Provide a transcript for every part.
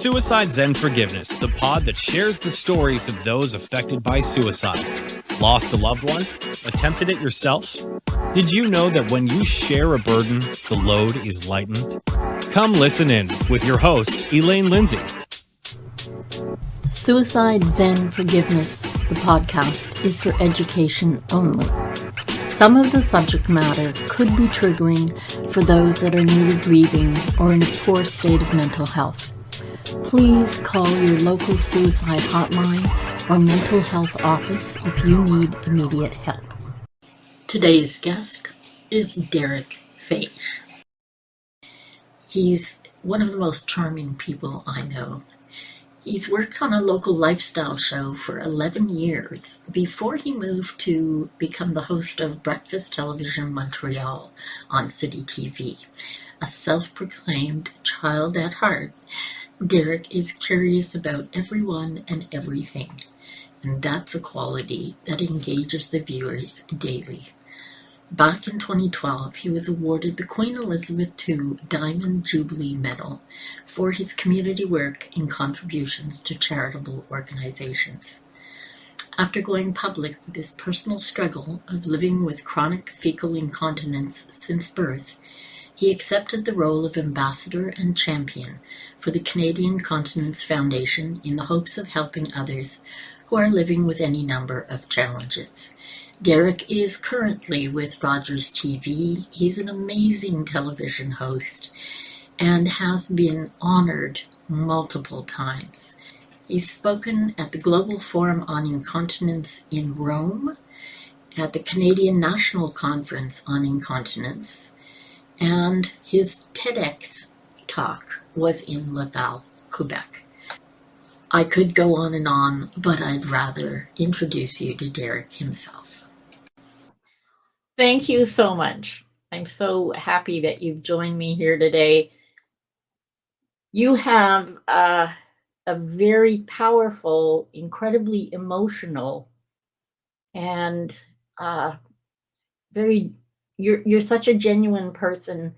Suicide Zen Forgiveness, the pod that shares the stories of those affected by suicide. Lost a loved one? Attempted it yourself? Did you know that when you share a burden, the load is lightened? Come listen in with your host, Elaine Lindsay. Suicide Zen Forgiveness, the podcast, is for education only. Some of the subject matter could be triggering for those that are newly grieving or in a poor state of mental health. Please call your local suicide hotline or mental health office if you need immediate help. Today's guest is Derick Fage. He's one of the most charming people I know. He's worked on a local lifestyle show for 11 years before he moved to become the host of Breakfast Television Montreal on City TV. A self-proclaimed child at heart, Derick is curious about everyone and everything, and that's a quality that engages the viewers daily. Back in 2012, he was awarded the Queen Elizabeth II Diamond Jubilee Medal for his community work and contributions to charitable organizations. After going public with his personal struggle of living with chronic fecal incontinence since birth, he accepted the role of ambassador and champion for the Canadian Continence Foundation in the hopes of helping others who are living with any number of challenges. Derick is currently with Rogers TV. He's an amazing television host and has been honored multiple times. He's spoken at the Global Forum on Incontinence in Rome, at the Canadian National Conference on Incontinence, and his TEDx talk was in Laval, Quebec. I could go on, but I'd rather introduce you to Derick himself. Thank you so much. I'm so happy that you've joined me here today. You have a very powerful, incredibly emotional, and you're such a genuine person.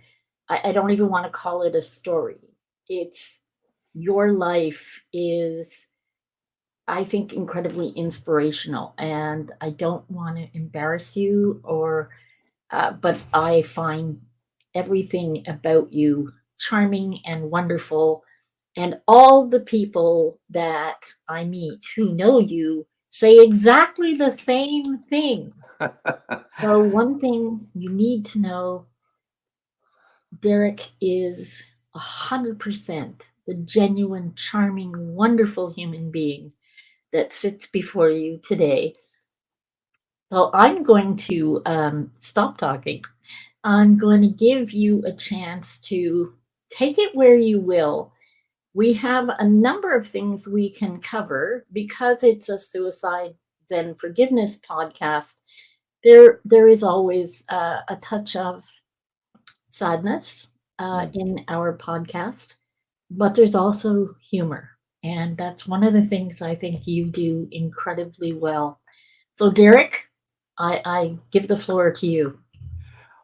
I don't even want to call it a story. It's your life is, I think, incredibly inspirational, and I don't want to embarrass you but I find everything about you charming and wonderful, and all the people that I meet who know you say exactly the same thing. So one thing you need to know, Derick is 100% the genuine, charming, wonderful human being that sits before you today. So I'm going to stop talking. I'm going to give you a chance to take it where you will. We have a number of things we can cover because it's a Suicide Zen Forgiveness podcast. There is always a touch of sadness in our podcast, but there's also humor. And that's one of the things I think you do incredibly well. So, Derick, I give the floor to you.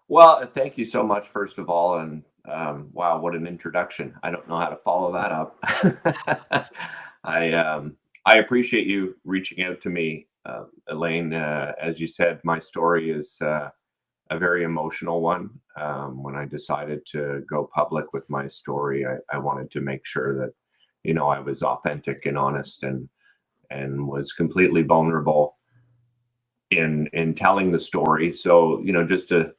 Well, thank you so much, first of all. And wow, what an introduction. I don't know how to follow that up. I appreciate you reaching out to me, Elaine. As you said, my story is a very emotional one. When I decided to go public with my story, I wanted to make sure that, I was authentic and honest and was completely vulnerable in telling the story. So, just to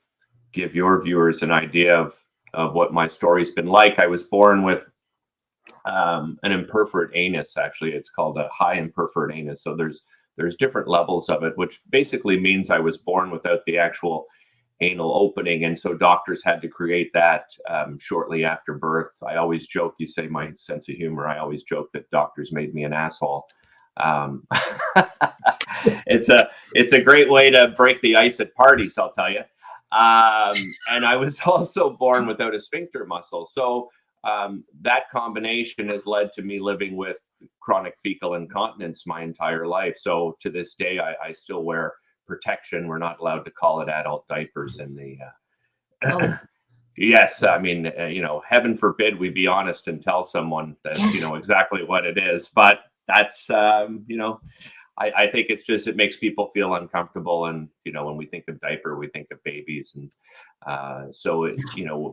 give your viewers an idea of what my story's been like, I was born with an imperforate anus. Actually, it's called a high imperforate anus. So there's different levels of it, which basically means I was born without the actual anal opening, and so doctors had to create that shortly after birth. I always joke, you say my sense of humor, I always joke that doctors made me an asshole. It's a great way to break the ice at parties, I'll tell you. And I was also born without a sphincter muscle. So that combination has led to me living with chronic fecal incontinence my entire life. So to this day, I still wear protection. We're not allowed to call it adult diapers in the Yes, I mean, heaven forbid we be honest and tell someone that, exactly what it is. But that's, I think it's just, it makes people feel uncomfortable. And, when we think of diaper, we think of babies. And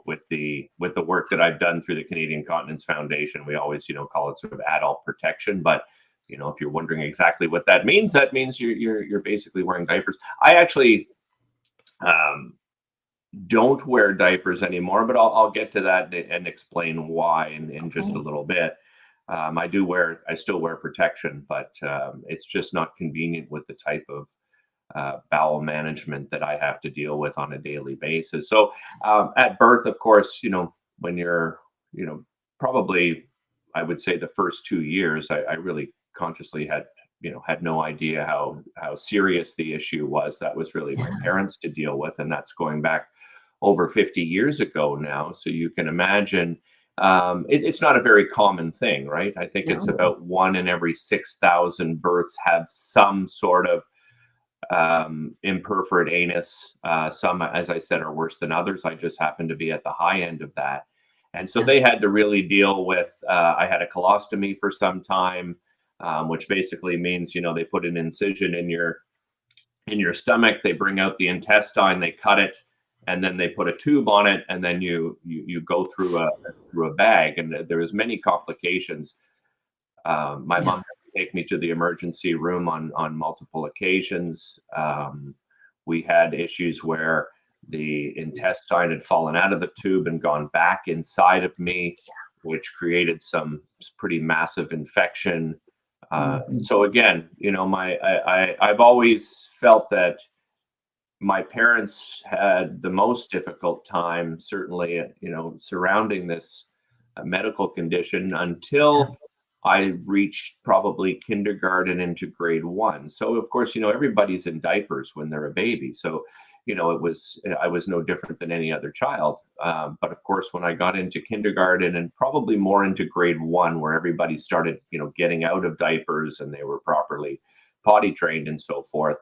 with the work that I've done through the Canadian Continence Foundation, we always, call it sort of adult protection. But, if you're wondering exactly what that means you're basically wearing diapers. I actually, don't wear diapers anymore, but I'll get to that and explain why in just a little bit. I still wear protection, but it's just not convenient with the type of bowel management that I have to deal with on a daily basis. So at birth, of course, when you're, probably, I would say the first 2 years, I really consciously had no idea how serious the issue was. That was really my parents to deal with, and that's going back over 50 years ago now. So you can imagine, it's not a very common thing, right? I think it's about 1 in every 6,000 births have some sort of imperforate anus. Some, as I said, are worse than others. I just happen to be at the high end of that. And so they had to really deal with, I had a colostomy for some time, which basically means, they put an incision in your stomach, they bring out the intestine, they cut it, and then they put a tube on it, and then you go through a bag, and there was many complications. My mom had to take me to the emergency room on multiple occasions. We had issues where the intestine had fallen out of the tube and gone back inside of me, which created some pretty massive infection. So again, I've always felt that my parents had the most difficult time, certainly, surrounding this medical condition until I reached probably kindergarten into grade 1. So of course, everybody's in diapers when they're a baby. So, I was no different than any other child. But of course, when I got into kindergarten and probably more into grade 1, where everybody started, getting out of diapers and they were properly potty trained and so forth,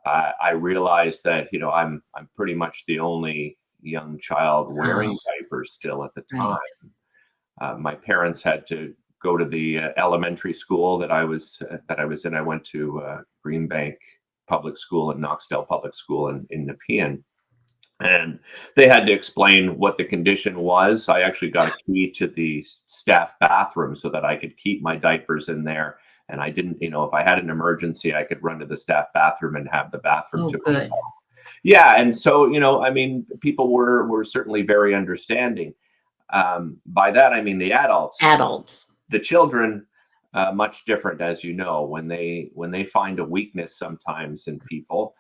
I realized that, I'm pretty much the only young child wearing diapers still at the time. My parents had to go to the elementary school that I was in. I went to Greenbank Public School and Knoxdale Public School in Nepean, and they had to explain what the condition was. I actually got a key to the staff bathroom so that I could keep my diapers in there. And I didn't, if I had an emergency, I could run to the staff bathroom and have the bathroom to myself. Yeah, and so, people were certainly very understanding. By that, I mean the adults. The children, much different, as you know. When they find a weakness sometimes in people,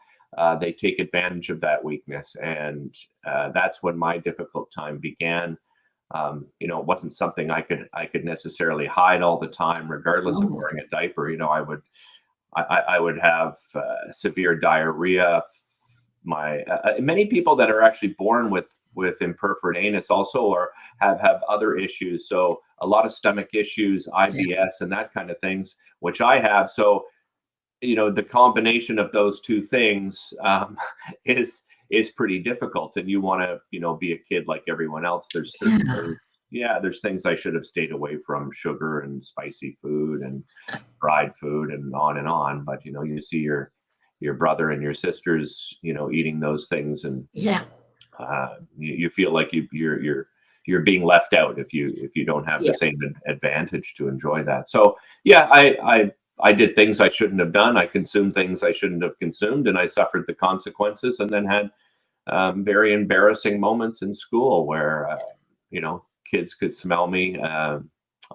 they take advantage of that weakness, and that's when my difficult time began. It wasn't something I could necessarily hide all the time, regardless of wearing a diaper. I would have severe diarrhea. Many people that are actually born with imperforate anus also have other issues. So a lot of stomach issues, IBS, and that kind of things, which I have. So, the combination of those two things is pretty difficult. And you want to, be a kid like everyone else. There's certain things, there's things I should have stayed away from: sugar and spicy food and fried food and on. But, you see your brother and your sisters, eating those things, and you feel like you're being left out if you don't have the same advantage to enjoy that. So I did things I shouldn't have done. I consumed things I shouldn't have consumed, and I suffered the consequences, and then had very embarrassing moments in school where kids could smell me.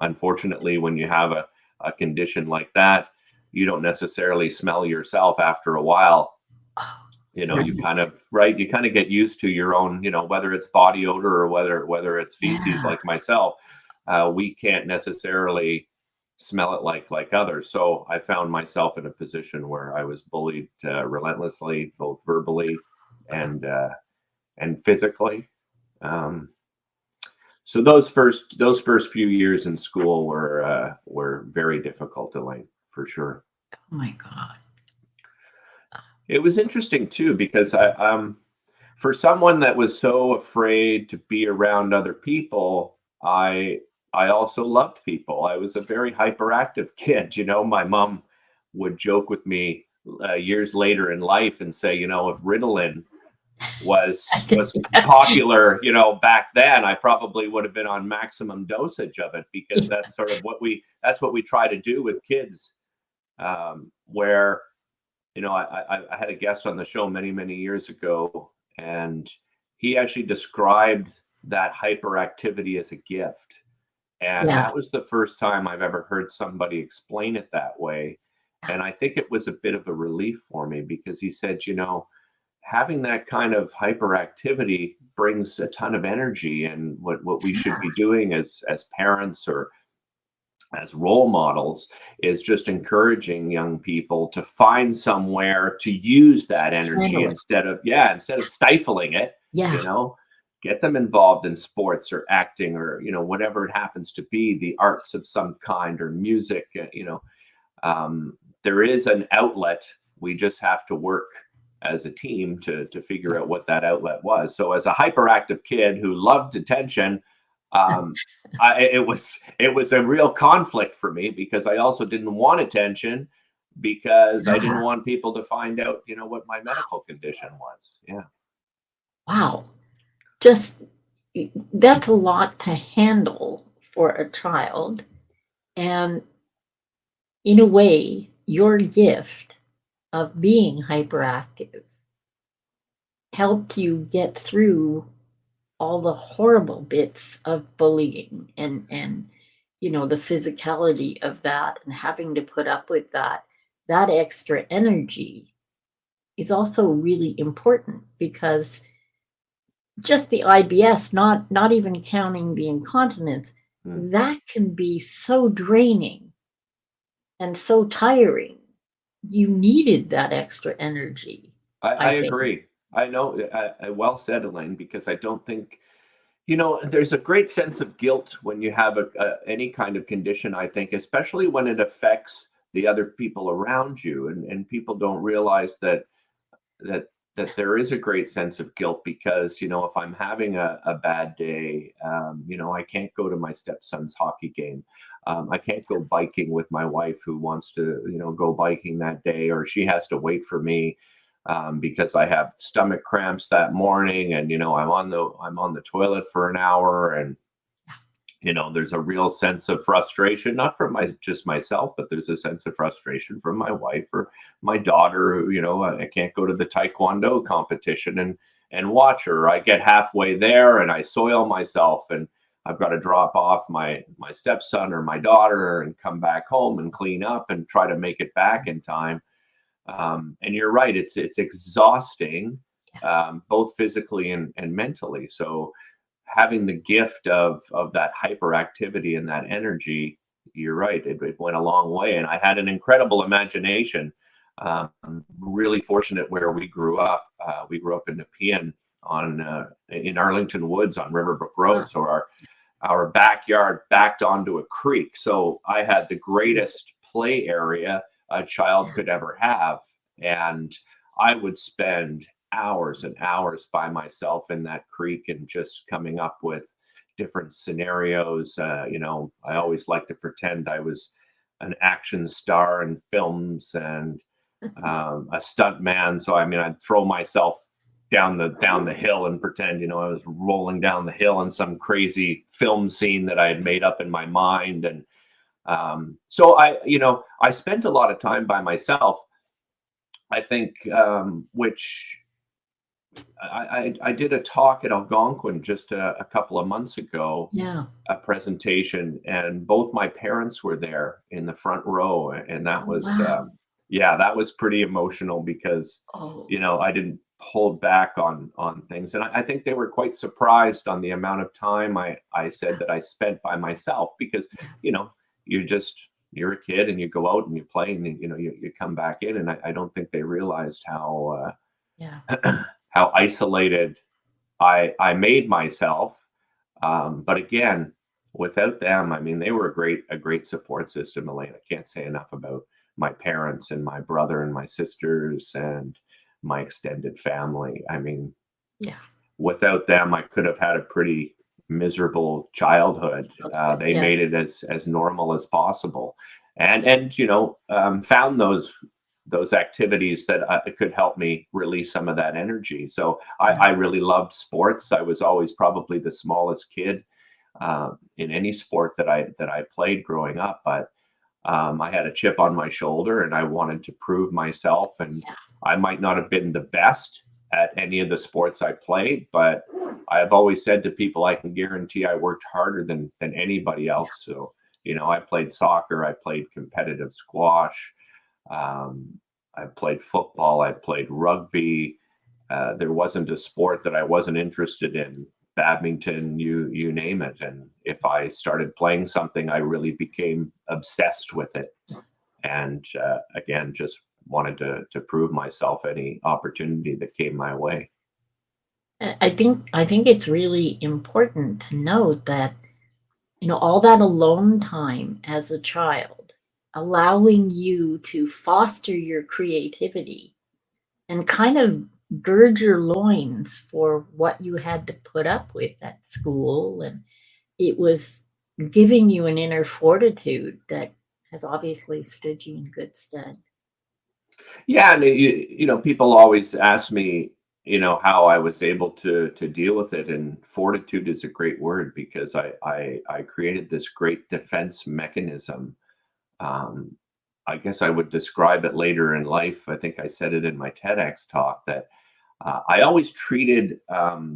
Unfortunately, when you have a condition like that, you don't necessarily smell yourself after a while. You kind of get used to your own, whether it's body odor or whether it's feces. Like myself, we can't necessarily smell it like others. So I found myself in a position where I was bullied relentlessly, both verbally and physically. So those first few years in school were very difficult, Elaine, for sure. Oh my God. It was interesting too, because for someone that was so afraid to be around other people, I also loved people. I was a very hyperactive kid. My mom would joke with me years later in life and say, if Ritalin was popular, back then, I probably would have been on maximum dosage of it, because that's sort of that's what we try to do with kids. Where, I had a guest on the show many, many years ago, and he actually described that hyperactivity as a gift. And Yeah. that was the first time I've ever heard somebody explain it that way. And I think it was a bit of a relief for me, because he said, having that kind of hyperactivity brings a ton of energy. And what we should be doing as parents or as role models is just encouraging young people to find somewhere to use that energy, Channel it. instead of stifling it. Yeah. Get them involved in sports or acting, or whatever it happens to be, the arts of some kind, or music. There is an outlet. We just have to work as a team to figure out what that outlet was. So as a hyperactive kid who loved attention, it was a real conflict for me, because I also didn't want attention, because I didn't want people to find out, what my medical condition was. Yeah. Wow. Just that's a lot to handle for a child. And in a way, your gift of being hyperactive helped you get through all the horrible bits of bullying and the physicality of that, and having to put up with that extra energy is also really important, because just the IBS, not even counting the incontinence, that can be so draining and so tiring. You needed that extra energy. I think. agree. I know. Well said, Elaine, because I don't think, there's a great sense of guilt when you have any kind of condition, I think, especially when it affects the other people around you, and people don't realize that there is a great sense of guilt, because if I'm having a bad day, I can't go to my stepson's hockey game. I can't go biking with my wife, who wants to go biking that day, or she has to wait for me because I have stomach cramps that morning, and I'm on the toilet for an hour, and there's a real sense of frustration, not from just myself, but there's a sense of frustration from my wife or my daughter, who, I can't go to the taekwondo competition and watch her. I get halfway there and I soil myself, and I've got to drop off my stepson or my daughter and come back home and clean up and try to make it back in time. And you're right, it's exhausting, both physically and mentally. So having the gift of that hyperactivity and that energy, you're right, it went a long way. And I had an incredible imagination. I'm really fortunate where we grew up. We grew up in Nepean in Arlington Woods on Riverbrook Road. So our backyard backed onto a creek. So I had the greatest play area a child could ever have. And I would spend hours and hours by myself in that creek, and just coming up with different scenarios. I always like to pretend I was an action star in films and a stunt man. So I'd throw myself down the hill and pretend, I was rolling down the hill in some crazy film scene that I had made up in my mind. And so I spent a lot of time by myself, I think, which I did a talk at Algonquin just a couple of months ago, a presentation, and both my parents were there in the front row. And that was, that was pretty emotional, because, I didn't hold back on things. And I think they were quite surprised on the amount of time I said that I spent by myself, because, you're a kid and you go out and you play, and you come back in. And I don't think they realized how how isolated I made myself. But again, without them, they were a great support system, Elaine. I can't say enough about my parents and my brother and my sisters and my extended family. Yeah. Without them, I could have had a pretty miserable childhood. They Yeah. made it as normal as possible, and found those activities that could help me release some of that energy. So I really loved sports. I was always probably the smallest kid in any sport that I played growing up, but I had a chip on my shoulder and I wanted to prove myself. And I might not have been the best at any of the sports I played, but I've always said to people, I can guarantee I worked harder than anybody else. So, I played soccer, I played competitive squash, I played football, I played rugby. There wasn't a sport that I wasn't interested in. Badminton, you name it. And if I started playing something, I really became obsessed with it. And again, just wanted to prove myself any opportunity that came my way. I think it's really important to note that, all that alone time as a child, allowing you to foster your creativity and kind of gird your loins for what you had to put up with at school. And it was giving you an inner fortitude that has obviously stood you in good stead. Yeah, and people always ask me, how I was able to deal with it, and fortitude is a great word because I created this great defense mechanism. Um, I guess I would describe it later in life. I think I said it in my TEDx talk that I always treated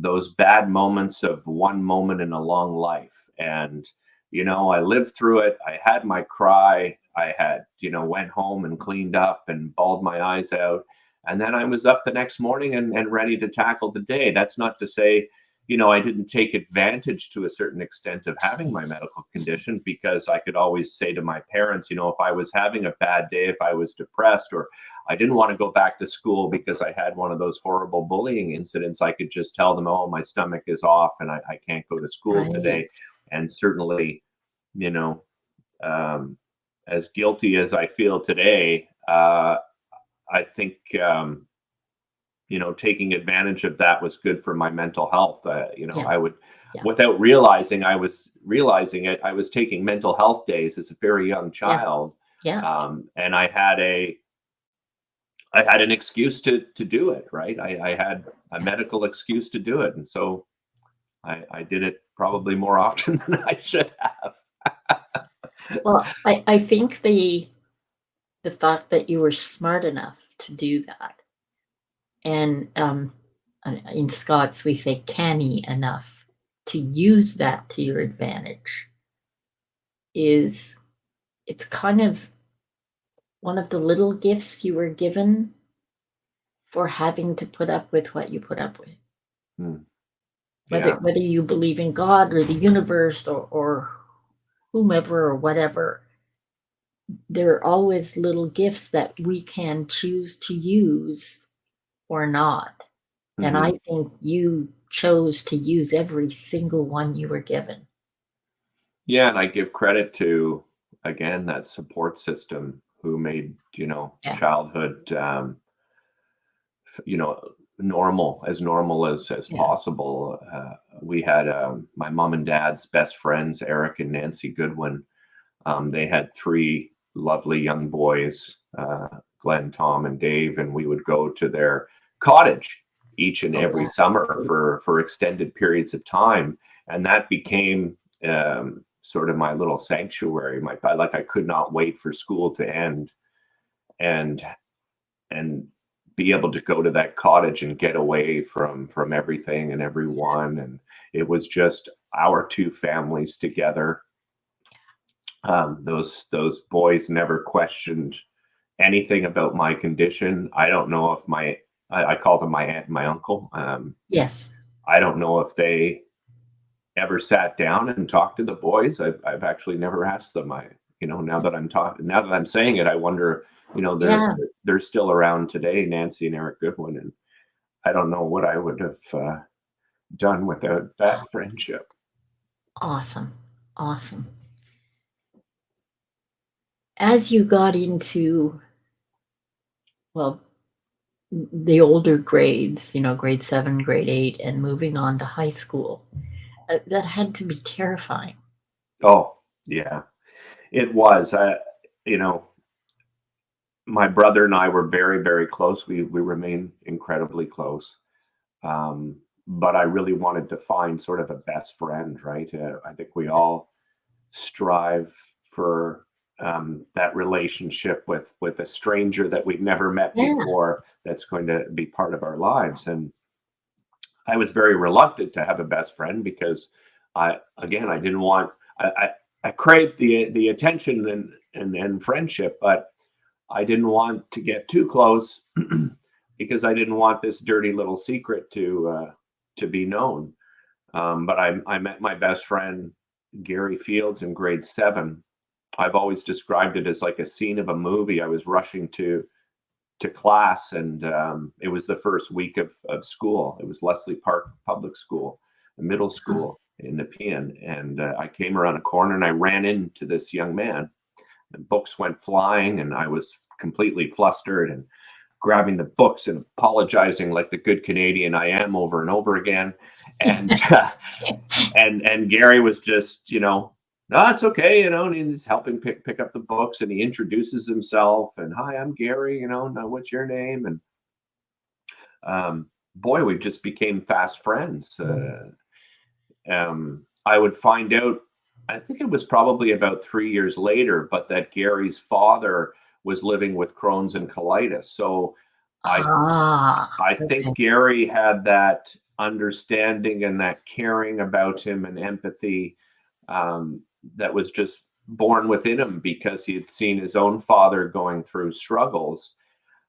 those bad moments of one moment in a long life. And, I lived through it. I had my cry. I had, went home and cleaned up and bawled my eyes out. And then I was up the next morning and ready to tackle the day. That's not to say, I didn't take advantage to a certain extent of having my medical condition, because I could always say to my parents, if I was having a bad day, if I was depressed, or I didn't want to go back to school because I had one of those horrible bullying incidents, I could just tell them, oh, my stomach is off and I can't go to school today. Right. And certainly, you know, as guilty as I feel today, I think, taking advantage of that was good for my mental health. Yeah. I would, Yeah. without realizing it, I was taking mental health days as a very young child. Yes. And I had an excuse to do it, right? I had a medical excuse to do it. And so I did it probably more often than I should have. Well, I think the fact that you were smart enough to do that, and in Scots we say canny enough to use that to your advantage, it's kind of one of the little gifts you were given for having to put up with what you put up with. Yeah. Whether you believe in God or the universe or whomever or whatever, there are always little gifts that we can choose to use or not. And I think you chose to use every single one you were given. Yeah, and I give credit to, again, that support system who made, Yeah. childhood, normal as Yeah. possible. We had my mom and dad's best friends, Eric and Nancy Goodwin. They had three lovely young boys, Glenn, Tom, and Dave, and we would go to their cottage each and every summer for extended periods of time, and that became sort of my little sanctuary. I could not wait for school to end and be able to go to that cottage and get away from everything and everyone. And it was just our two families together. Those boys never questioned anything about my condition. I don't know if I call them my aunt and my uncle. Yes. I don't know if they ever sat down and talked to the boys. I've actually never asked them. Now that I'm saying it, I wonder, they're still around today, Nancy and Eric Goodwin, and I don't know what I would have done without that friendship. Awesome. As you got into, well, the older grades, grade 7, grade 8, and moving on to high school. That had to be terrifying. Oh, yeah, it was. You know, my brother and I were very, very close. We remain incredibly close. But I really wanted to find sort of a best friend, right? I think we all strive for that relationship with a stranger that we've never met Yeah. before that's going to be part of our lives. And I was very reluctant to have a best friend because I didn't want I craved the attention and friendship, but I didn't want to get too close because I didn't want this dirty little secret to be known. But I met my best friend Gary Fields in grade 7. I've always described it as like a scene of a movie. I was rushing to class, and it was the first week of school. It was Leslie Park Public School, a middle school in Nepean, and I came around a corner and I ran into this young man. And books went flying, and I was completely flustered and grabbing the books and apologizing like the good Canadian I am over and over again. And and Gary was just, no, it's okay, and he's helping pick up the books, and he introduces himself and, hi, I'm Gary, now what's your name? And boy, we just became fast friends. I would find out, I think it was probably about 3 years later, but that Gary's father was living with Crohn's and colitis. So I think Okay. Gary had that understanding and that caring about him and empathy that was just born within him because he had seen his own father going through struggles.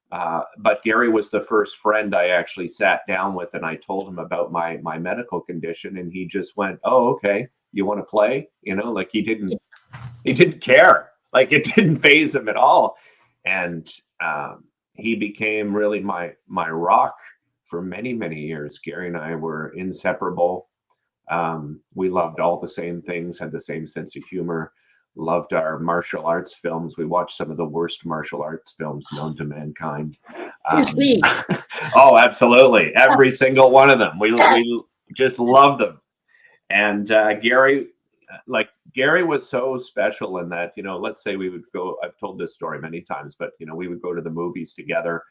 But Gary was the first friend I actually sat down with, and I told him about my medical condition, and he just went, "Oh, okay. You want to play?" Like he didn't care. Like it didn't faze him at all. And he became really my rock for many, many years. Gary and I were inseparable. We loved all the same things, had the same sense of humor, loved our martial arts films. We watched some of the worst martial arts films known to mankind. Seriously. Oh, absolutely. Every single one of them. We just loved them. And Gary was so special in that, let's say we would go, I've told this story many times, but, we would go to the movies together,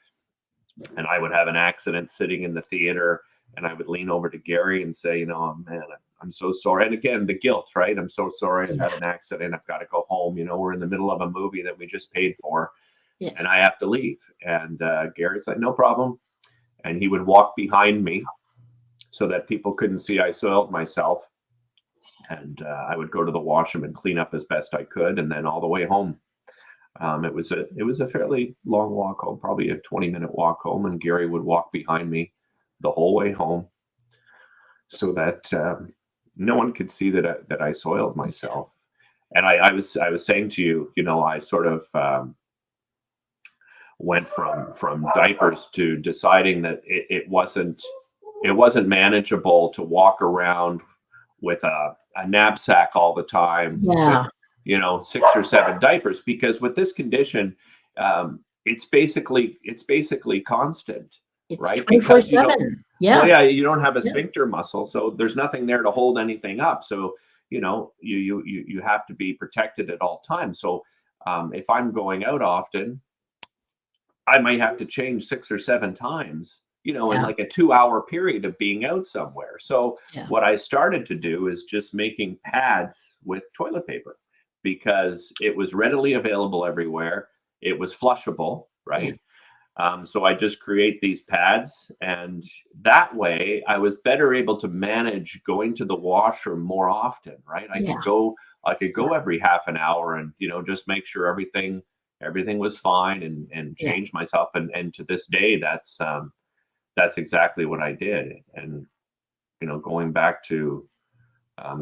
and I would have an accident sitting in the theater, and I would lean over to Gary and say, "Oh, man, I'm so sorry." And again, the guilt, right? I'm so sorry. I've had an accident. I've got to go home. We're in the middle of a movie that we just paid for, Yeah. and I have to leave. And Gary's like, "No problem." And he would walk behind me so that people couldn't see I soiled myself. And I would go to the washroom and clean up as best I could, and then all the way home. It was a fairly long walk home, probably a 20-minute walk home, and Gary would walk behind me the whole way home, so that no one could see that I soiled myself. And I was saying to you, I sort of went from diapers to deciding that it wasn't manageable to walk around with a knapsack all the time. Yeah. With 6 or 7 diapers, because with this condition, it's basically constant, It's right? 24/7. Yeah. Well, yeah, you don't have a Yes. sphincter muscle, so there's nothing there to hold anything up. So you have to be protected at all times. So if I'm going out often, I might have to change 6 or 7 times, in like a 2-hour period of being out somewhere. So Yeah. what I started to do is just making pads with toilet paper, because it was readily available everywhere. It was flushable, right? So I just create these pads, and that way I was better able to manage going to the washroom more often, right? I could go every half an hour and, just make sure everything was fine, and change myself. And to this day, that's exactly what I did. And, going back to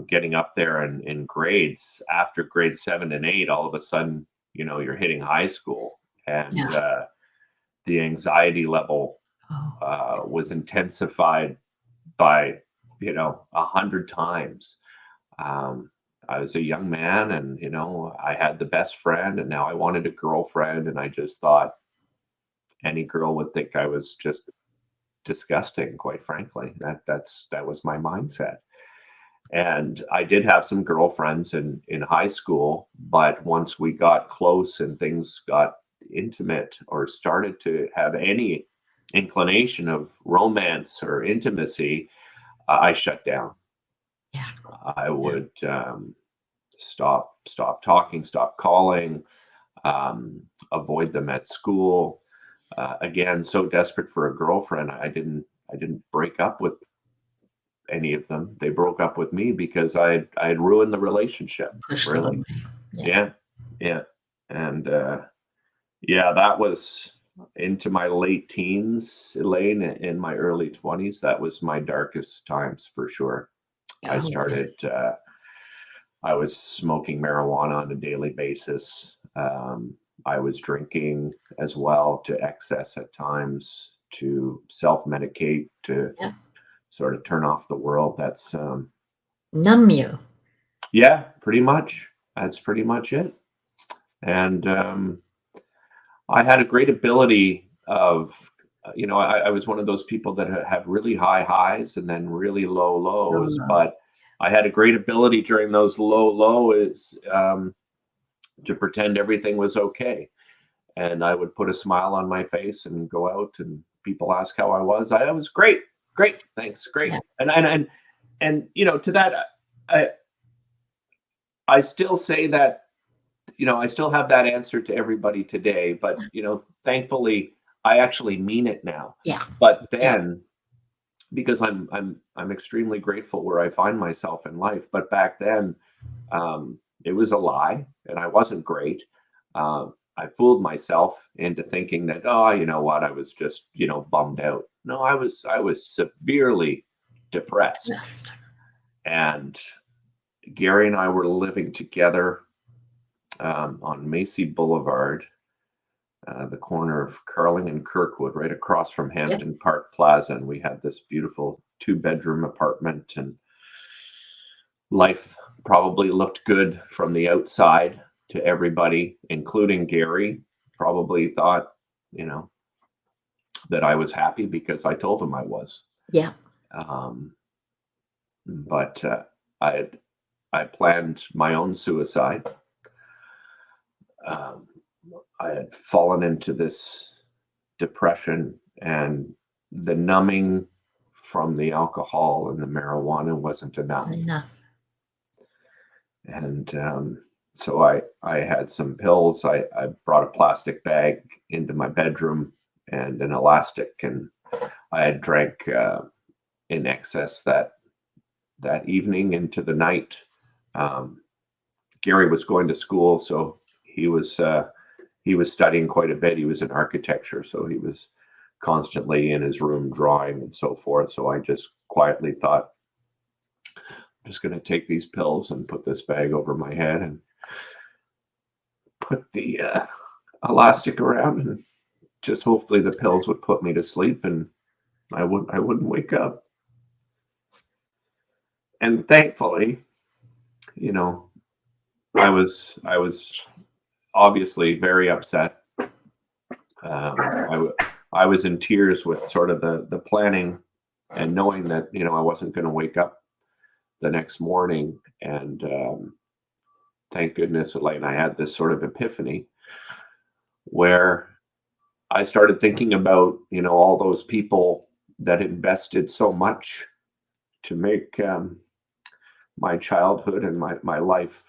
getting up there in grades after grade 7 and 8, all of a sudden, you're hitting high school, and the anxiety level was intensified by 100 times. I was a young man, and I had the best friend, and now I wanted a girlfriend, and I just thought any girl would think I was just disgusting, quite frankly. That was my mindset. And I did have some girlfriends in high school, but once we got close and things got intimate or started to have any inclination of romance or intimacy, I shut down. Yeah. I would stop talking, stop calling, avoid them at school. Again, so desperate for a girlfriend, I didn't break up with any of them. They broke up with me because I had ruined the relationship. Pushed them Really. away. Yeah. And yeah, that was into my late teens, Elaine, in my early 20s. That was my darkest times for sure. I started, I was smoking marijuana on a daily basis. I was drinking as well to excess at times, to self-medicate, to sort of turn off the world. That's numb you. yeah, pretty much. That's pretty much it. And I had a great ability of, I was one of those people that have really high highs and then really low lows. But I had a great ability during those low lows to pretend everything was okay. And I would put a smile on my face and go out, and people ask how I was. I was great, thanks, great. Yeah. And to that, I still say that, I still have that answer to everybody today, but thankfully I actually mean it now. Yeah. But then, because I'm extremely grateful where I find myself in life, but back then, it was a lie, and I wasn't great. I fooled myself into thinking that, oh, you know what, I was just, bummed out. No, I was severely depressed. Yes. And Gary and I were living together on Macy Boulevard, the corner of Carling and Kirkwood, right across from Hampton Park Plaza. And we had this beautiful 2-bedroom apartment, and life probably looked good from the outside to everybody, including Gary. Probably thought, that I was happy because I told him I was. Yeah. But I planned my own suicide. I had fallen into this depression, and the numbing from the alcohol and the marijuana wasn't enough. And so I had some pills. I brought a plastic bag into my bedroom and an elastic, and I had drank in excess that evening into the night. Gary was going to school, so he was studying quite a bit. He was in architecture, so he was constantly in his room drawing and so forth. So I just quietly thought, I'm just going to take these pills and put this bag over my head and put the elastic around, and just hopefully the pills would put me to sleep and I wouldn't wake up. And thankfully, I was obviously very upset. I was in tears with sort of the planning and knowing that, I wasn't going to wake up the next morning. And thank goodness, Elaine, I had this sort of epiphany where I started thinking about, all those people that invested so much to make my childhood and my life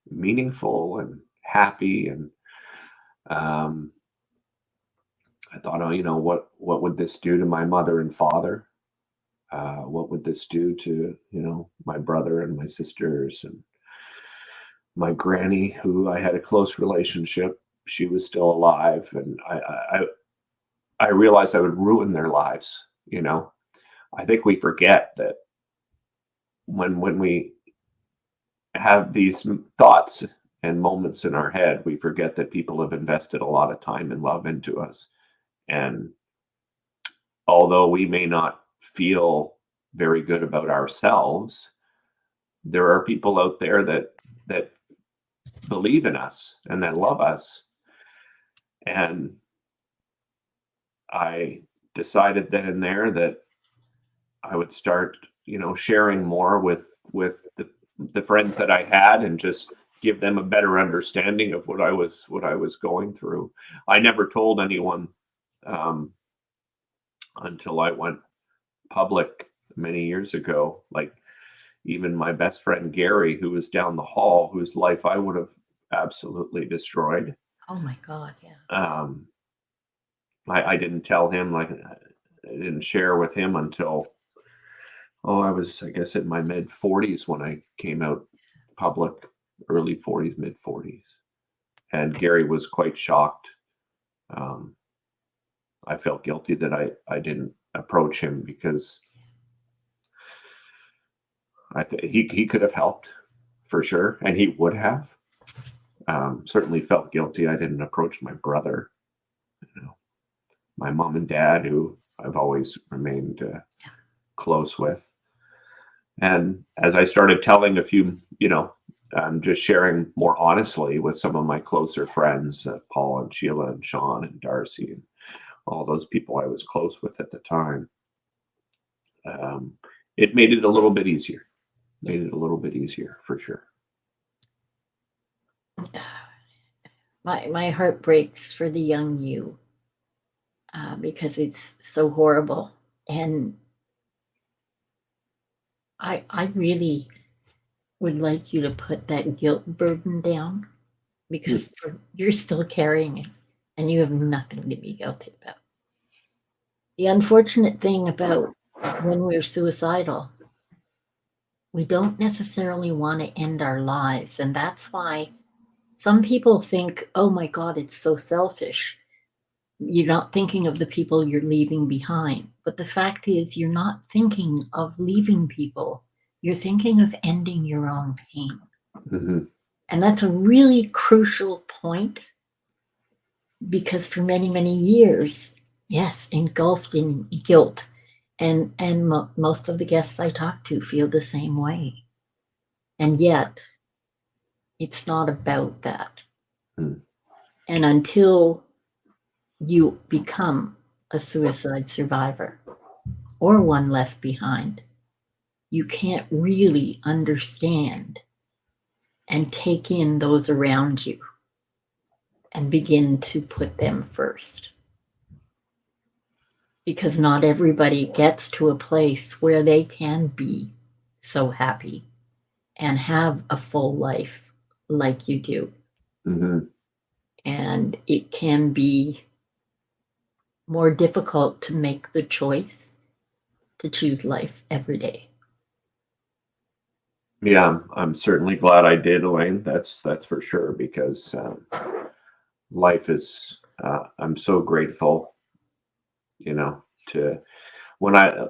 meaningful and happy. And I thought, what would this do to my mother and father? What would this do to, my brother and my sisters and my granny, who I had a close relationship? She was still alive, and I realized I would ruin their lives. I think we forget that when we have these thoughts and moments in our head, we forget that people have invested a lot of time and love into us. And although we may not feel very good about ourselves, there are people out there that believe in us and that love us. And I decided then and there that I would start, sharing more with the friends that I had, and just give them a better understanding of what I was going through. I never told anyone um, until I went public many years ago. Like, even my best friend Gary, who was down the hall, whose life I would have absolutely destroyed. Oh my God, yeah. Um, I didn't tell him, like, I didn't share with him until, I was, I guess, in my mid 40s when I came out public, early 40s, mid 40s. And Gary was quite shocked. Um, I felt guilty that I didn't approach him, because he could have helped for sure, and he would have. Certainly felt guilty I didn't approach my brother, my mom and dad, who I've always remained close with. And as I started telling a few, just sharing more honestly with some of my closer friends, Paul and Sheila and Sean and Darcy, and all those people I was close with at the time, it made it a little bit easier. Made it a little bit easier, for sure. My heart breaks for the young you, because it's so horrible. And I really would like you to put that guilt burden down, because you're still carrying it and you have nothing to be guilty about. The unfortunate thing about when we're suicidal, we don't necessarily want to end our lives. And that's why some people think, oh my God, it's so selfish. You're not thinking of the people you're leaving behind. But the fact is, you're not thinking of leaving people. You're thinking of ending your own pain. Mm-hmm. And that's a really crucial point, because for many, many years, yes, engulfed in guilt. And most of the guests I talk to feel the same way. And yet, it's not about that. Mm. And until you become a suicide survivor or one left behind, you can't really understand and take in those around you and begin to put them first. Because not everybody gets to a place where they can be so happy and have a full life like you do. Mm-hmm. And it can be more difficult to make the choice to choose life every day. Yeah, I'm certainly glad I did, Elaine. That's for sure, because life is. I'm so grateful, to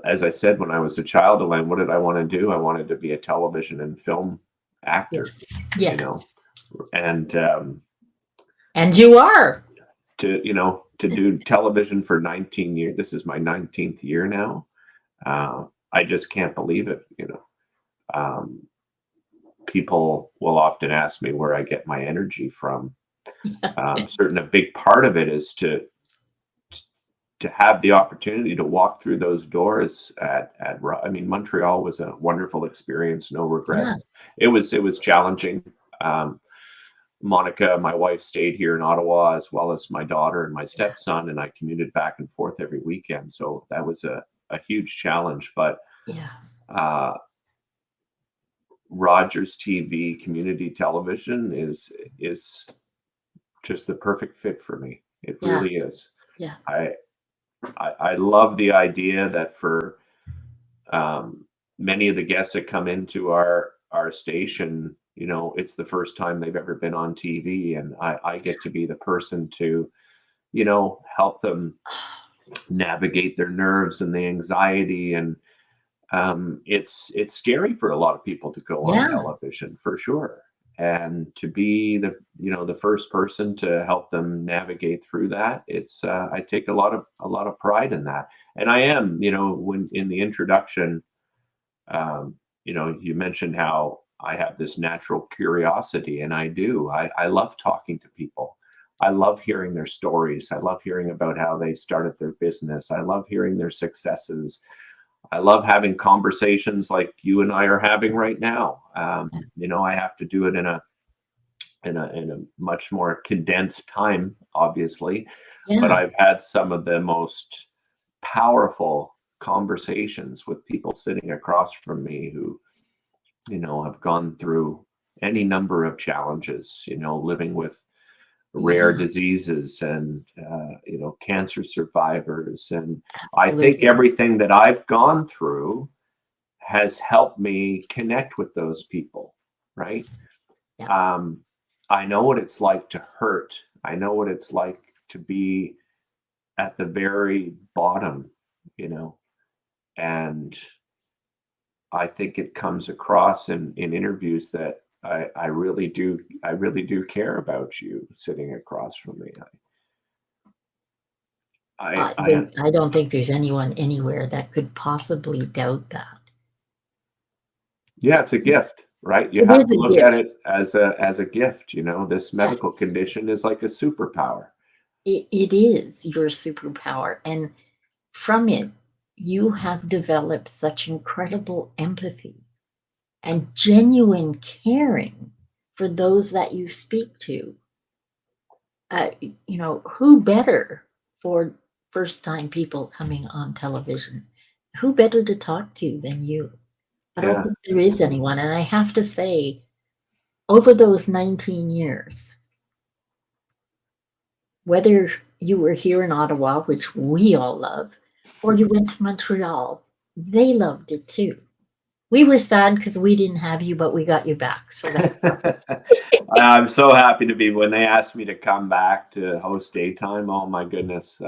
as I said, when I was a child, Elaine, what did I want to do? I wanted to be a television and film actor. Yes. And you are. to do television for 19 years. This is my 19th year now. I just can't believe it. People will often ask me where I get my energy from. Certainly, a big part of it is to have the opportunity to walk through those doors I mean, Montreal was a wonderful experience, no regrets. Yeah. It was challenging. Monica, my wife, stayed here in Ottawa, as well as my daughter and my stepson, and I commuted back and forth every weekend. So that was a huge challenge. But Rogers TV, community television, is just the perfect fit for me. It really is. Yeah. I love the idea that for many of the guests that come into our station, it's the first time they've ever been on TV, and I get to be the person to, help them navigate their nerves and the anxiety. And it's scary for a lot of people to go on television, for sure. And to be the first person to help them navigate through that, it's I take a lot of pride in that. And I am, when in the introduction, you mentioned how I have this natural curiosity, and I do. I love talking to people. I love hearing their stories. I love hearing about how they started their business. I love hearing their successes. I love having conversations like you and I are having right now. I have to do it in a much more condensed time, obviously, but Yeah. I've had some of the most powerful conversations with people sitting across from me who, have gone through any number of challenges, living with rare Yeah. diseases and, cancer survivors. And I think Absolutely. everything that I've gone through has helped me connect with those people, right? Yeah. I know what it's like to hurt. I know what it's like to be at the very bottom, and I think it comes across in interviews that I really do care about you sitting across from me. I I don't think there's anyone anywhere that could possibly doubt that. Yeah, it's a gift, right? You It have is to a look at gift. it as a gift. This medical Yes. condition is like a superpower. It is your superpower. And from it, you have developed such incredible empathy and genuine caring for those that you speak to. Who better for first time people coming on television? Who better to talk to than you? I don't Yeah. think there is anyone. And I have to say, over those 19 years, whether you were here in Ottawa, which we all love, or you went to Montreal, they loved it too. We were sad because we didn't have you, but we got you back. So that's I'm so happy to be when they asked me to come back to host Daytime. Oh my goodness.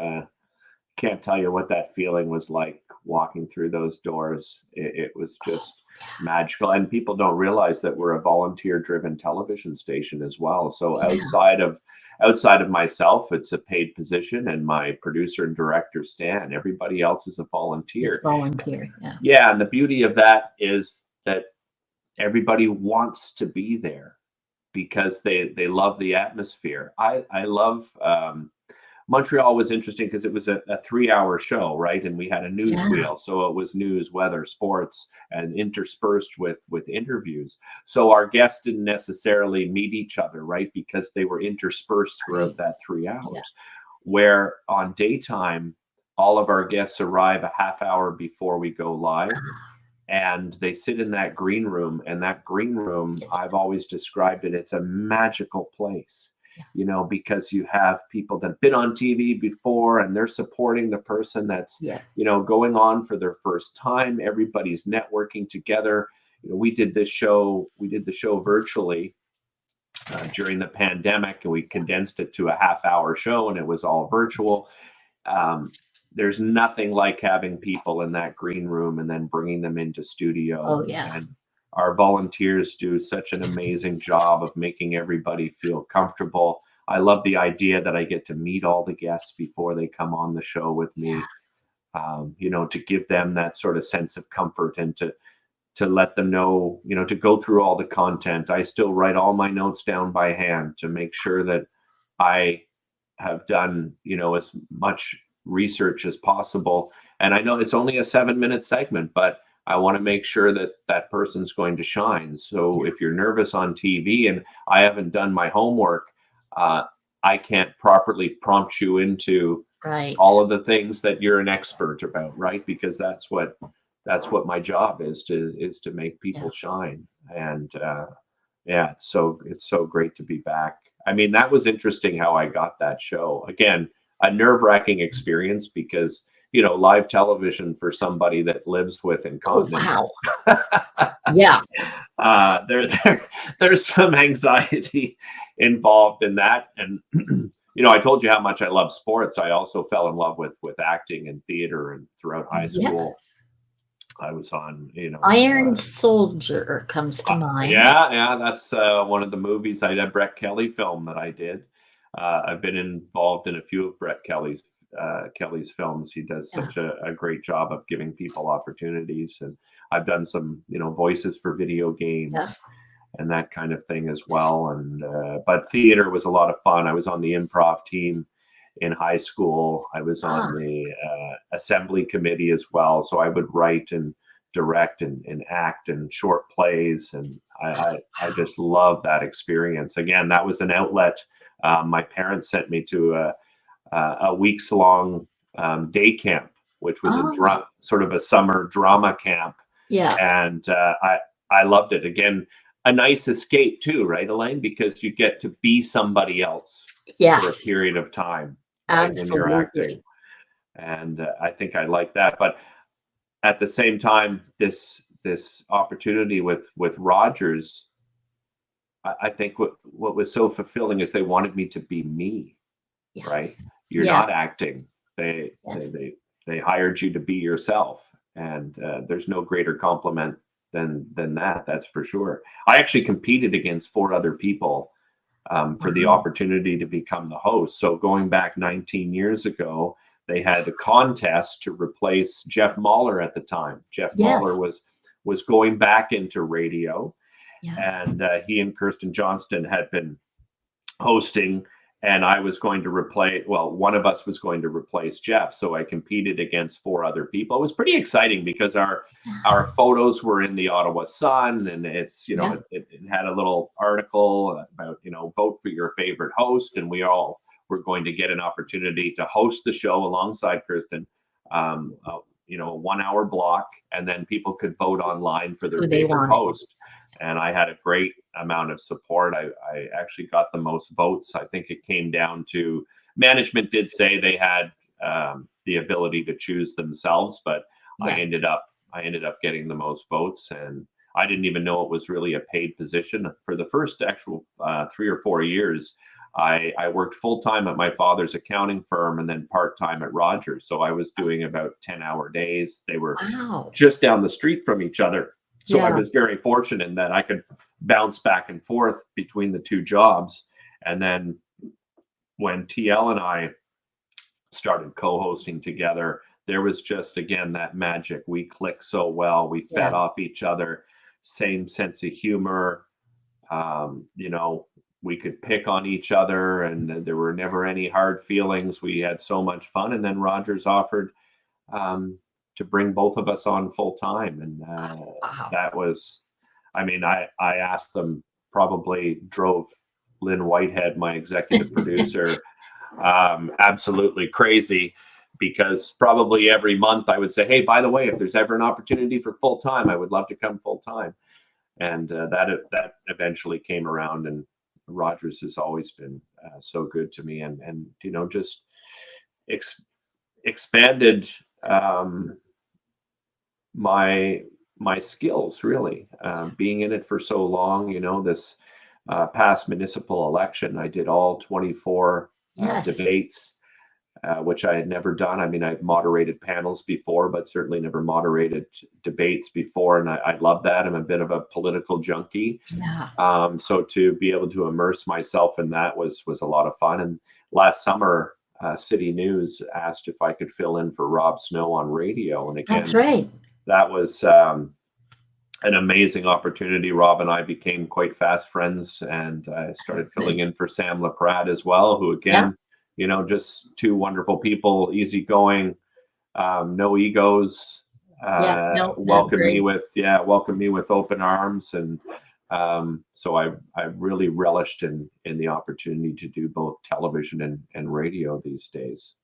Can't tell you what that feeling was like walking through those doors. It was just magical. And people don't realize that we're a volunteer driven television station as well. So outside of myself, it's a paid position, and my producer and director Stan, everybody else is a just volunteer. volunteer. Yeah. Yeah, and the beauty of that is that everybody wants to be there because they love the atmosphere. I love Montreal was interesting because it was a 3-hour show, right? And we had a news Yeah. wheel, so it was news, weather, sports, and interspersed with interviews. So our guests didn't necessarily meet each other, right? Because they were interspersed throughout Right. that 3 hours. Yeah. Where on daytime, all of our guests arrive a half hour before we go live, and they sit in that green room. And that green room, I've always described it, it's a magical place. Yeah. Because you have people that have been on TV before, and they're supporting the person that's, Yeah. going on for their first time. Everybody's networking together. We did the show virtually during the pandemic, and we condensed it to a half-hour show, and it was all virtual. There's nothing like having people in that green room and then bringing them into studio. Oh, yeah. And our volunteers do such an amazing job of making everybody feel comfortable. I love the idea that I get to meet all the guests before they come on the show with me, to give them that sort of sense of comfort, and to let them know, to go through all the content. I still write all my notes down by hand to make sure that I have done, as much research as possible. And I know it's only a 7-minute segment, but I want to make sure that that person's going to shine. So if you're nervous on TV and I haven't done my homework, I can't properly prompt you into Right. all of the things that you're an expert about, right? Because that's what my job is to make people shine. And it's so great to be back. I mean, that was interesting how I got that show. Again, a nerve-wracking experience because, live television for somebody that lives with incontinence. Oh, wow. Yeah. There's some anxiety involved in that. And, I told you how much I love sports. I also fell in love with acting and theater, and throughout high school. Yes. I was on, Iron Soldier comes to mind. Yeah, that's one of the movies. I did a Brett Kelly film that I did. I've been involved in a few of Brett Kelly's films. He does such a great job of giving people opportunities, and I've done some, voices for video games. and that kind of thing as well. And but theater was a lot of fun. I was on the improv team in high school. I was on the assembly committee as well. So I would write and direct and act and short plays. And I just love that experience. Again, that was an outlet. My parents sent me to a week's long day camp, which was sort of a summer drama camp. Yeah. And I loved it. Again, a nice escape too, right, Elaine? Because you get to be somebody else for a period of time, right, when you're acting. And I think I like that. But at the same time, this opportunity with Rogers, I think what was so fulfilling is they wanted me to be me, right? You're not acting. They hired you to be yourself. And there's no greater compliment than that. That's for sure. I actually competed against 4 other people for the opportunity to become the host. So going back 19 years ago, they had a contest to replace Jeff Mahler at the time. Jeff Mahler was going back into radio, and he and Kirsten Johnston had been hosting. And I was going to one of us was going to replace Jeff. So I competed against 4 other people. It was pretty exciting because our photos were in the Ottawa Sun, and it's, it had a little article about, vote for your favorite host. And we all were going to get an opportunity to host the show alongside Kirsten, a 1-hour block. And then people could vote online for their favorite host. And I had a great amount of support. I actually got the most votes. I think it came down to management did say they had the ability to choose themselves, but I ended up getting the most votes, and I didn't even know it was really a paid position. For the first actual 3 or 4 years, I worked full time at my father's accounting firm and then part time at Rogers. So I was doing about 10-hour days. They were just down the street from each other. So I was very fortunate in that I could bounce back and forth between the 2 jobs. And then when TL and I started co-hosting together, there was just, again, that magic. We clicked so well. We fed off each other, same sense of humor. We could pick on each other, and there were never any hard feelings. We had so much fun. And then Rogers offered to bring both of us on full time. And that was, I asked them, probably drove Lynn Whitehead, my executive producer, absolutely crazy, because probably every month I would say, hey, by the way, if there's ever an opportunity for full time, I would love to come full time. And that eventually came around, and Rogers has always been so good to me, and just expanded my skills, really, being in it for so long. This past municipal election, I did all 24 debates, which I had never done. I've moderated panels before, but certainly never moderated debates before, and I love that. I'm a bit of a political junkie. So to be able to immerse myself in that was a lot of fun. And last summer, City News asked if I could fill in for Rob Snow on radio. And again, that's right. That was an amazing opportunity. Rob and I became quite fast friends, and I started filling in for Sam LaPrade as well, who again, just 2 wonderful people, easygoing, no egos, welcomed me with open arms. And so I really relished in the opportunity to do both television and radio these days.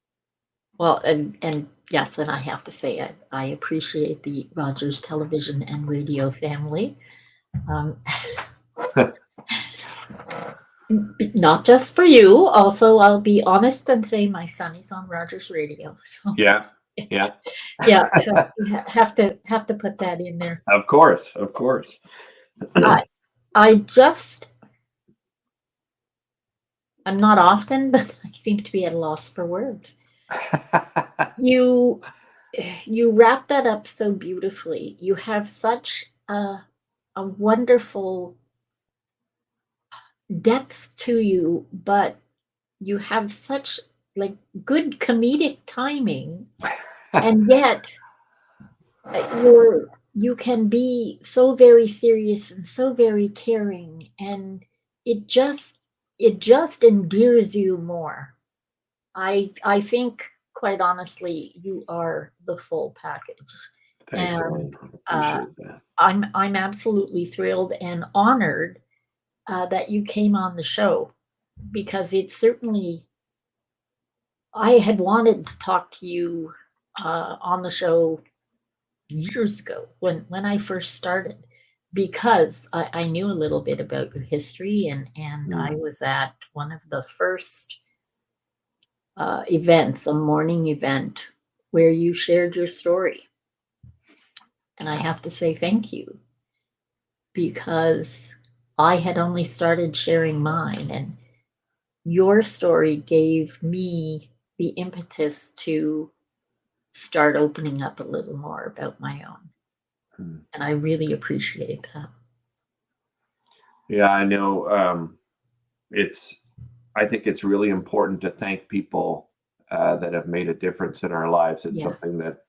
Well, and yes, and I have to say, I appreciate the Rogers television and radio family. Not just for you. Also, I'll be honest and say my son is on Rogers Radio. So yeah. So you have to put that in there. Of course. I'm not often, but I seem to be at a loss for words. You wrap that up so beautifully. You have such a wonderful depth to you, but you have such good comedic timing, and yet you can be so very serious and so very caring, and it just endears you more. I think, quite honestly, you are the full package. Thanks, And Elaine. uh, Appreciate that. I'm absolutely thrilled and honored that you came on the show, because it certainly, I had wanted to talk to you on the show years ago, when I first started, because I knew a little bit about your history, and I was at one of the first events, a morning event where you shared your story. And I have to say thank you, because I had only started sharing mine, and your story gave me the impetus to start opening up a little more about my own. And I really appreciate that. Yeah, I know. I think it's really important to thank people that have made a difference in our lives. It's Yeah. something that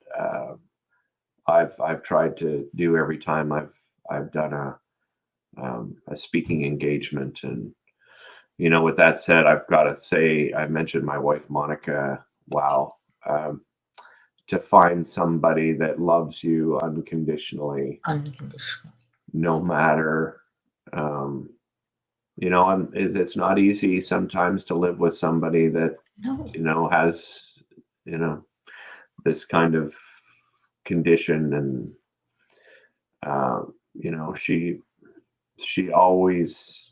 I've tried to do every time I've done a speaking engagement. And with that said, I've got to say, I mentioned my wife Monica. Wow, to find somebody that loves you unconditionally, Unconditional. no matter. It's not easy sometimes to live with somebody that No. has this kind of condition. And she always,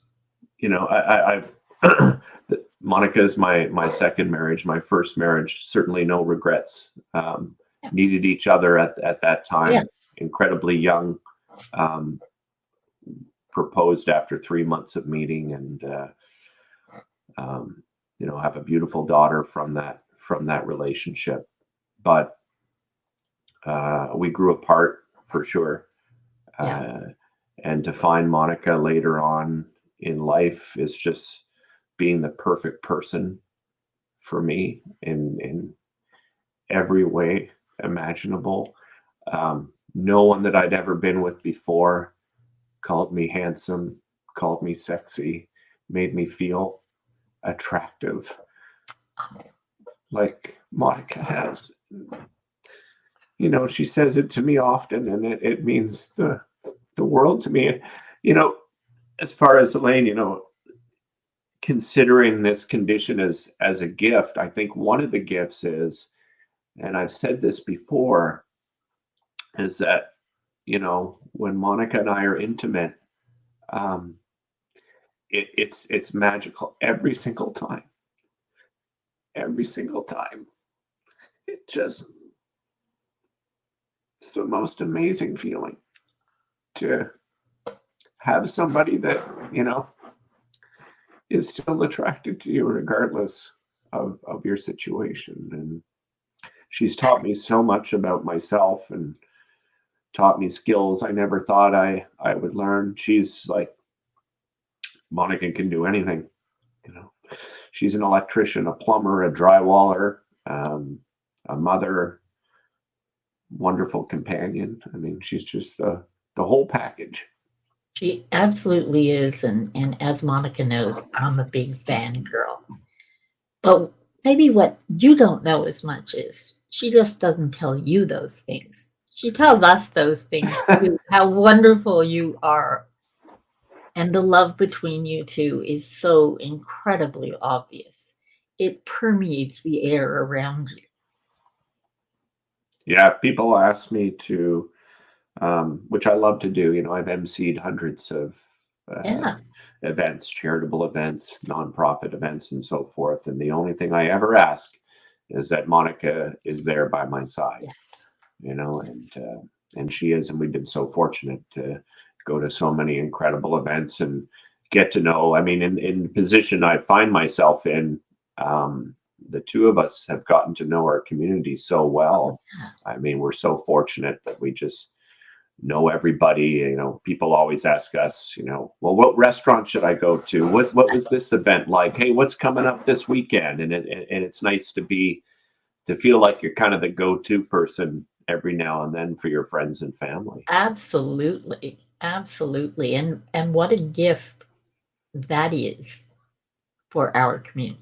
I've Monica's my second marriage. My first marriage, certainly no regrets. Needed each other at that time. Yes. Incredibly young. Proposed after 3 months of meeting, and have a beautiful daughter from that relationship. But we grew apart for sure. Yeah. And to find Monica later on in life is just being the perfect person for me in every way imaginable. No one that I'd ever been with before called me handsome, called me sexy, made me feel attractive like Monica has. She says it to me often, and it means the world to me. And as far as Elaine, considering this condition as a gift, I think one of the gifts is, and I've said this before, is that when Monica and I are intimate, it's magical every single time. Every single time. It's the most amazing feeling to have somebody that, is still attracted to you regardless of your situation. And she's taught me so much about myself and taught me skills I never thought I would learn. She's like, Monica can do anything. She's an electrician, a plumber, a drywaller, a mother, wonderful companion. I mean, she's just the whole package. She absolutely is. And as Monica knows, I'm a big fangirl. But maybe what you don't know as much is she just doesn't tell you those things. She tells us those things too, how wonderful you are. And the love between you two is so incredibly obvious. It permeates the air around you. Yeah, if people ask me to, which I love to do, I've emceed hundreds of events, charitable events, nonprofit events, and so forth. And the only thing I ever ask is that Monica is there by my side. Yes. And she is, and we've been so fortunate to go to so many incredible events and get to know. I mean, in the position I find myself in, the two of us have gotten to know our community so well. I mean, we're so fortunate that we just know everybody. People always ask us, well, what restaurant should I go to? What was this event like? Hey, what's coming up this weekend? And it's nice to feel like you're kind of the go-to person every now and then for your friends and family. Absolutely. Absolutely. And what a gift that is for our community.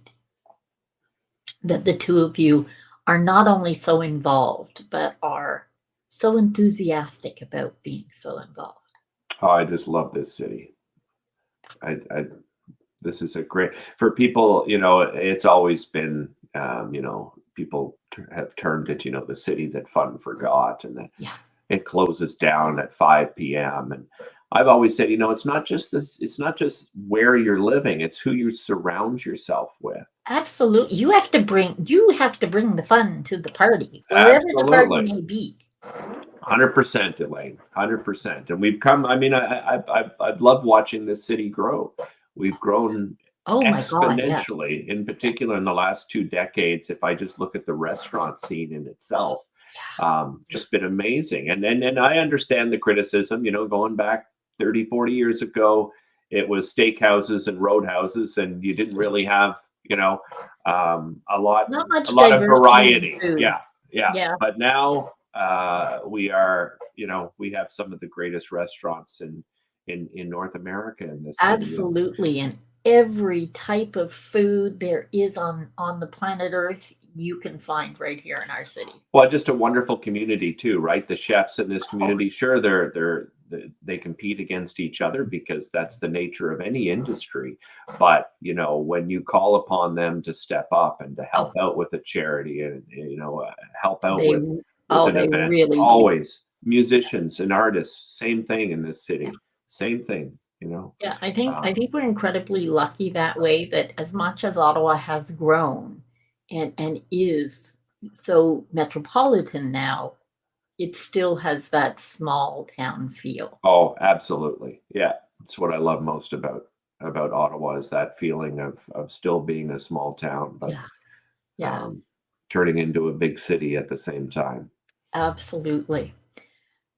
That the two of you are not only so involved, but are so enthusiastic about being so involved. Oh, I just love this city. This is a great, for people, it's always been, people have termed it, the city that fun forgot, and that it closes down at 5 p.m. And I've always said, it's not just this, it's not just where you're living, it's who you surround yourself with. Absolutely. You have to bring the fun to the party, wherever the party may be. 100%, Elaine, 100%. And we've come, I've loved watching this city grow. We've grown exponentially, in particular in the last 2 decades. If I just look at the restaurant scene in itself, just been amazing. And I understand the criticism, going back 30, 40 years ago, it was steakhouses and roadhouses, and you didn't really have, a lot of variety. Yeah. But now we are, we have some of the greatest restaurants in North America in this city. Absolutely. And every type of food there is on the planet Earth, you can find right here in our city. Well, just a wonderful community too, right? The chefs in this community, sure, they compete against each other because that's the nature of any industry. But, when you call upon them to step up and to help out with a charity and, help out with an event, really always musicians and artists, same thing in this city, same thing. Yeah, I think we're incredibly lucky that way, that as much as Ottawa has grown and is so metropolitan now, it still has that small town feel. Oh, absolutely. Yeah. It's what I love most about Ottawa, is that feeling of still being a small town, but turning into a big city at the same time. Absolutely.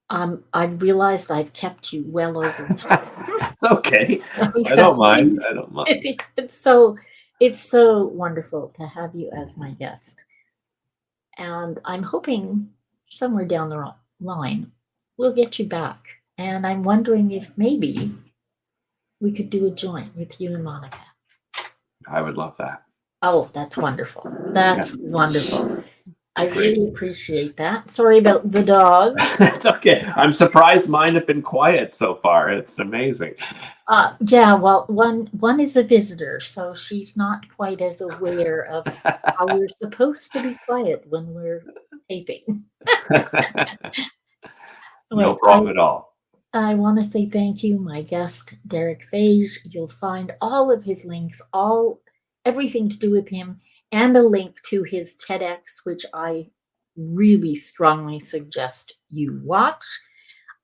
I realized I've kept you well over time. It's okay. I don't mind. It's so wonderful to have you as my guest. And I'm hoping somewhere down the line we'll get you back. And I'm wondering if maybe we could do a joint with you and Monica. I would love that. Oh, that's wonderful. That's wonderful. I really appreciate that. Sorry about the dog. It's okay. I'm surprised mine have been quiet so far. It's amazing. Yeah, well, one is a visitor, so she's not quite as aware of how we're supposed to be quiet when we're taping. No problem at all. I want to say thank you, my guest, Derick Fage. You'll find all of his links, everything to do with him, and a link to his TEDx, which I really strongly suggest you watch.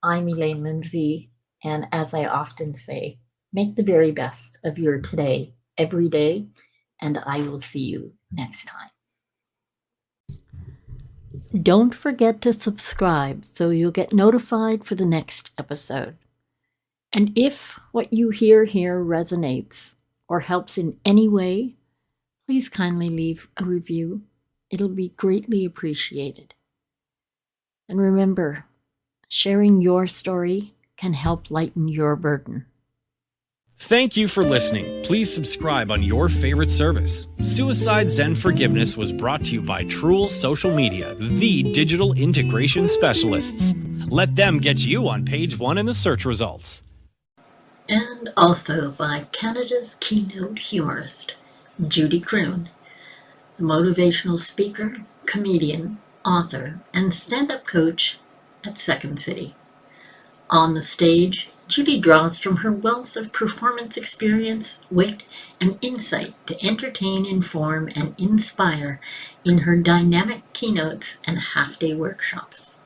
I'm Elaine Lindsay, and as I often say, make the very best of your today, every day, and I will see you next time. Don't forget to subscribe so you'll get notified for the next episode. And if what you hear here resonates or helps in any way, please kindly leave a review. It'll be greatly appreciated. And remember, sharing your story can help lighten your burden. Thank you for listening. Please subscribe on your favorite service. Suicide Zen Forgiveness was brought to you by Truel Social Media, the digital integration specialists. Let them get you on page 1 in the search results. And also by Canada's keynote humorist, Judy Croon, the motivational speaker, comedian, author, and stand-up coach at Second City. On the stage, Judy draws from her wealth of performance experience, wit, and insight to entertain, inform, and inspire in her dynamic keynotes and half-day workshops.